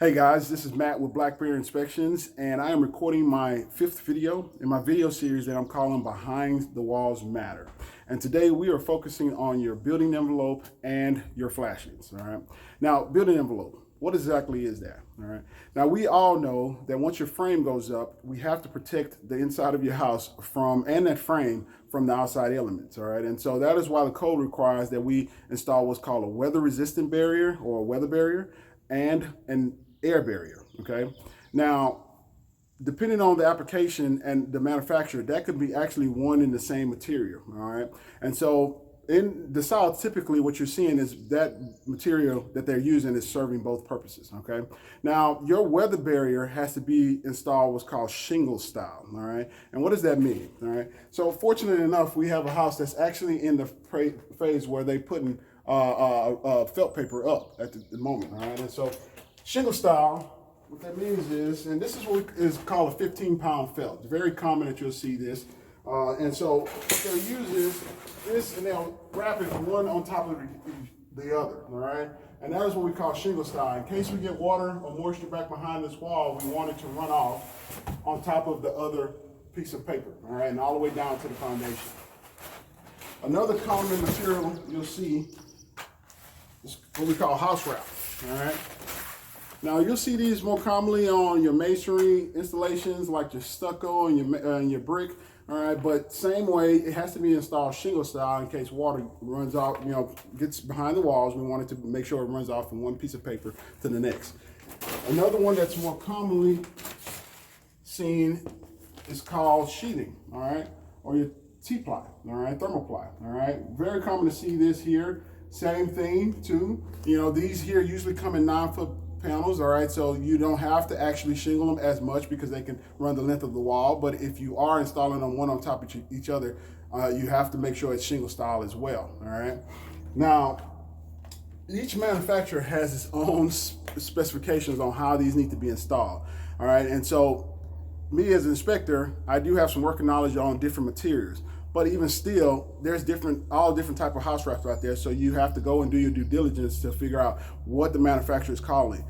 Hey guys, this is Matt with Black Bear Inspections, and I am recording my 5th video in my video series that I'm calling Behind the Walls Matter. And today we are focusing on your building envelope and your flashings, all right? Now, building envelope, what exactly is that, all right? Now, we all know that once your frame goes up, we have to protect the inside of your house and that frame from the outside elements, all right? And so that is why the code requires that we install what's called a weather-resistant barrier or a weather barrier and an air barrier, okay? Now, depending on the application and the manufacturer, that could be actually one and the same material, all right? And so in the South, typically what you're seeing is that material that they're using is serving both purposes, okay? Now, your weather barrier has to be installed what's called shingle style, all right? And what does that mean, all right? So fortunately enough, we have a house that's actually in the phase where they're putting felt paper up at the moment, all right? And so shingle style, what that means is, and this is what is called a 15-pound felt. It's very common that you'll see this. And so what they'll use is this, and they'll wrap it one on top of the other, all right? And that is what we call shingle style. In case we get water or moisture back behind this wall, we want it to run off on top of the other piece of paper, all right? And all the way down to the foundation. Another common material you'll see is what we call house wrap, all right? Now you'll see these more commonly on your masonry installations, like your stucco and your brick. All right, but same way, it has to be installed shingle style in case water runs out, gets behind the walls. We want it to make sure it runs off from one piece of paper to the next. Another one that's more commonly seen is called sheathing. All right, or your T-ply. All right, thermoply. All right, very common to see this here. Same thing too. These here usually come in 9-foot panels, all right, so you don't have to actually shingle them as much because they can run the length of the wall. But if you are installing them one on top of each other, you have to make sure it's shingle style as well, all right? Now, each manufacturer has its own specifications on how these need to be installed, all right? And so me as an inspector, I do have some working knowledge on different materials. But even still, there's all different type of house wraps out there. So you have to go and do your due diligence to figure out what the manufacturer is calling,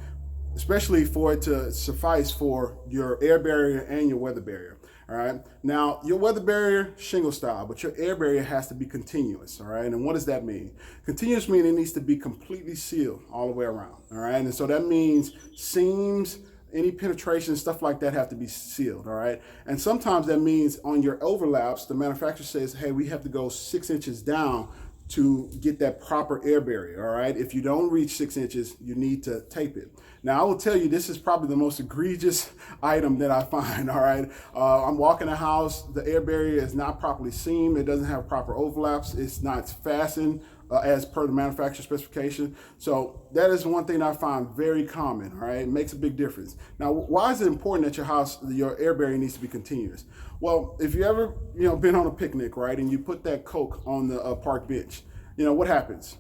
especially for it to suffice for your air barrier and your weather barrier. All right. Now, your weather barrier, shingle style, but your air barrier has to be continuous. All right. And what does that mean? Continuous means it needs to be completely sealed all the way around. All right. And so that means seams, any penetration, stuff like that have to be sealed, all right? And sometimes that means on your overlaps, the manufacturer says, hey, we have to go 6 inches down to get that proper air barrier, all right? If you don't reach 6 inches, you need to tape it. Now, I will tell you, this is probably the most egregious item that I find, all right? I'm walking a house, the air barrier is not properly seamed, it doesn't have proper overlaps, it's not fastened as per the manufacturer specification. So that is one thing I find very common, all right? It makes a big difference. Now, why is it important that your air barrier needs to be continuous? Well, if you ever, been on a picnic, right, and you put that Coke on the park bench, what happens?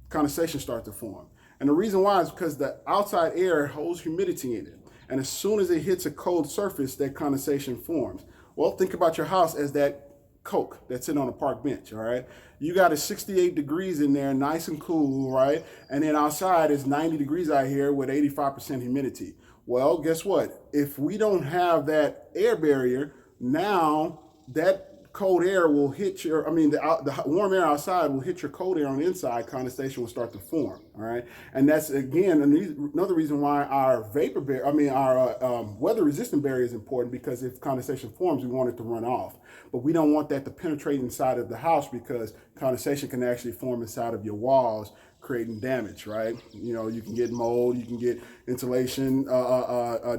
Condensation starts to form. And the reason why is because the outside air holds humidity in it. And as soon as it hits a cold surface, that condensation forms. Well, think about your house as that Coke that's sitting on a park bench, all right? You got it 68 degrees in there, nice and cool, right? And then outside is 90 degrees out here with 85% humidity. Well, guess what? If we don't have that air barrier, now that cold air will hit the warm air outside will hit your cold air on the inside, condensation will start to form, all right? And that's, again, another reason why our weather resistant barrier is important, because if condensation forms, we want it to run off. But we don't want that to penetrate inside of the house, because condensation can actually form inside of your walls, creating damage, right? You can get mold, you can get insulation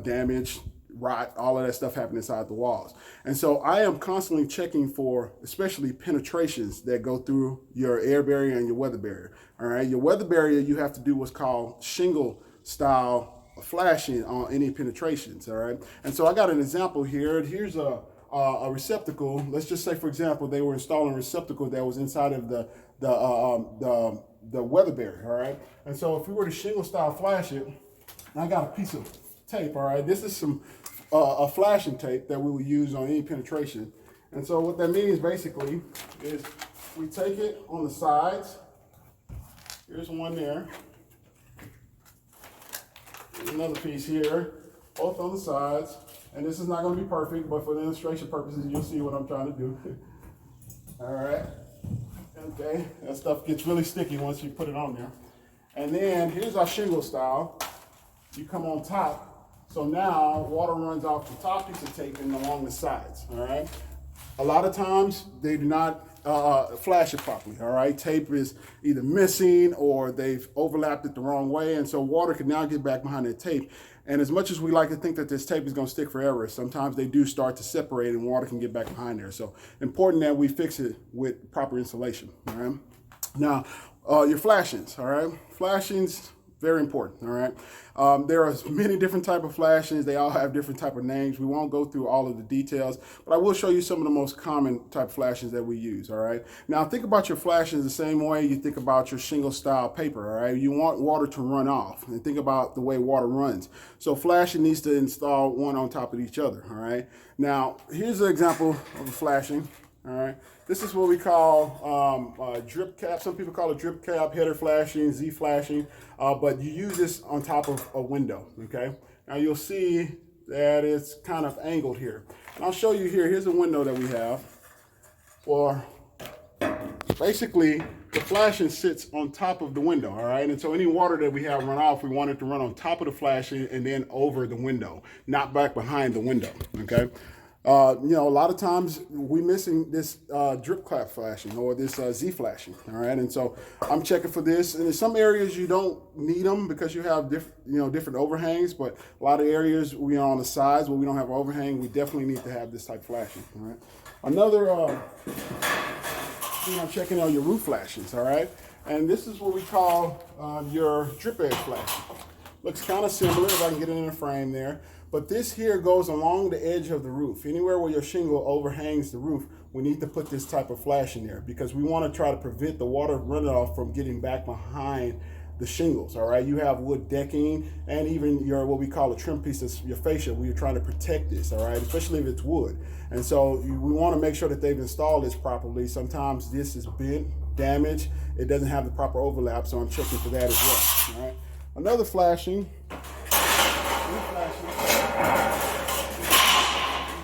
damage, rot, all of that stuff happen inside the walls. And so I am constantly checking for especially penetrations that go through your air barrier and your weather barrier. All right, your weather barrier, you have to do what's called shingle style flashing on any penetrations. All right, and so I got an example here. Here's a receptacle. Let's just say, for example, they were installing a receptacle that was inside of the weather barrier. All right, and so if we were to shingle style flash it, I got a piece of tape. All right, this is some a flashing tape that we will use on any penetration. And so what that means basically is we take it on the sides. Here's one there. Another piece here, both on the sides. And this is not going to be perfect, but for the illustration purposes, you'll see what I'm trying to do. All right. Okay, that stuff gets really sticky once you put it on there. And then here's our shingle style. You come on top. So now water runs off the top piece of tape and along the sides. All right. A lot of times they do not flash it properly. All right. Tape is either missing or they've overlapped it the wrong way. And so water can now get back behind that tape. And as much as we like to think that this tape is going to stick forever, sometimes they do start to separate and water can get back behind there. So important that we fix it with proper insulation. All right. Now, your flashings. All right. Flashings, very important. All right. There are many different type of flashings. They all have different type of names. We won't go through all of the details, but I will show you some of the most common type of flashings that we use. All right. Now think about your flashings the same way you think about your shingle style paper. All right. You want water to run off, and think about the way water runs. So flashing needs to install one on top of each other. All right. Now here's an example of a flashing. All right. This is what we call drip cap. Some people call it drip cap, header flashing, Z flashing, but you use this on top of a window, okay? Now you'll see that it's kind of angled here. And I'll show you here, here's a window that we have. For basically, the flashing sits on top of the window, all right? And so any water that we have run off, we want it to run on top of the flashing and then over the window, not back behind the window, okay? You know, a lot of times we're missing this drip cap flashing or this Z flashing, all right? And so I'm checking for this. And in some areas you don't need them because you have different overhangs, but a lot of areas we are on the sides where we don't have overhang, we definitely need to have this type of flashing, all right? Another thing I'm checking are your roof flashings, all right? And this is what we call your drip edge flashing. Looks kind of similar, if I can get it in the frame there. But this here goes along the edge of the roof. Anywhere where your shingle overhangs the roof, we need to put this type of flash in there because we want to try to prevent the water runoff from getting back behind the shingles, all right? You have wood decking and even your, what we call a trim piece, your fascia, where you're trying to protect this, all right? Especially if it's wood. And so we want to make sure that they've installed this properly. Sometimes this is bent, damaged, it doesn't have the proper overlap, so I'm checking for that as well, all right? Another flashing,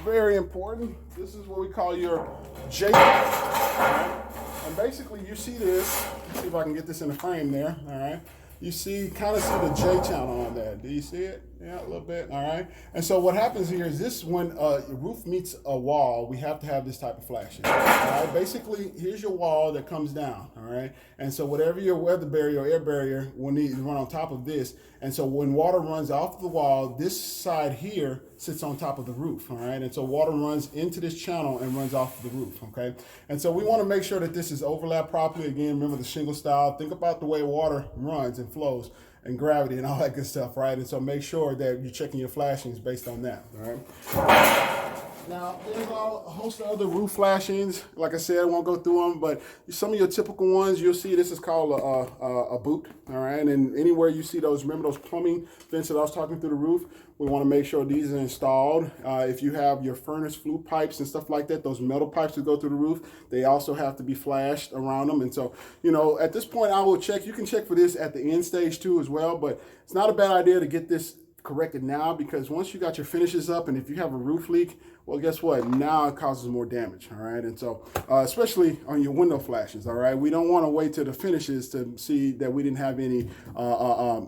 very important. This is what we call your J. Right? And basically you see this, let's see if I can get this in the frame there, all right? You kind of see the J channel on that. Do you see it? Yeah, a little bit, all right? And so what happens here is this, when a roof meets a wall, we have to have this type of flashing, all right? Basically, here's your wall that comes down, all right? And so whatever your weather barrier or air barrier will need to run on top of this. And so when water runs off the wall, this side here sits on top of the roof, all right? And so water runs into this channel and runs off the roof, okay? And so we want to make sure that this is overlapped properly. Again, remember the shingle style. Think about the way water runs and flows and gravity and all that good stuff, right? And so make sure that you're checking your flashings based on that, all right? Now, there's a host of other roof flashings. Like I said, I won't go through them, but some of your typical ones, you'll see this is called a boot, all right? And anywhere you see those, remember those plumbing vents that I was talking through the roof? We want to make sure these are installed. If you have your furnace flue pipes and stuff like that, those metal pipes that go through the roof, they also have to be flashed around them. And so, you know, at this point, I will check. You can check for this at the end stage too as well, but it's not a bad idea to get this corrected now, because once you got your finishes up and if you have a roof leak, well, guess what? Now it causes more damage, all right? And so, especially on your window flashes, all right? We don't want to wait to the finishes to see that we didn't have any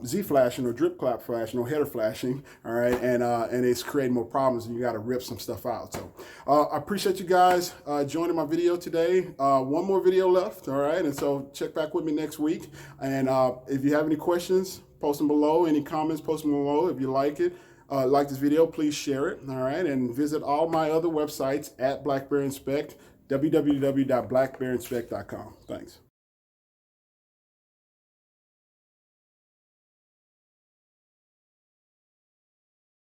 Z flashing or drip clap flashing or header flashing, all right? And it's creating more problems and you got to rip some stuff out. So I appreciate you guys joining my video today. One more video left, all right? And so check back with me next week. And if you have any questions, post them below. Any comments, post them below. If you like it, like this video, please share it, all right? And visit all my other websites at Black Bear Inspect, www.blackbearinspect.com. Thanks.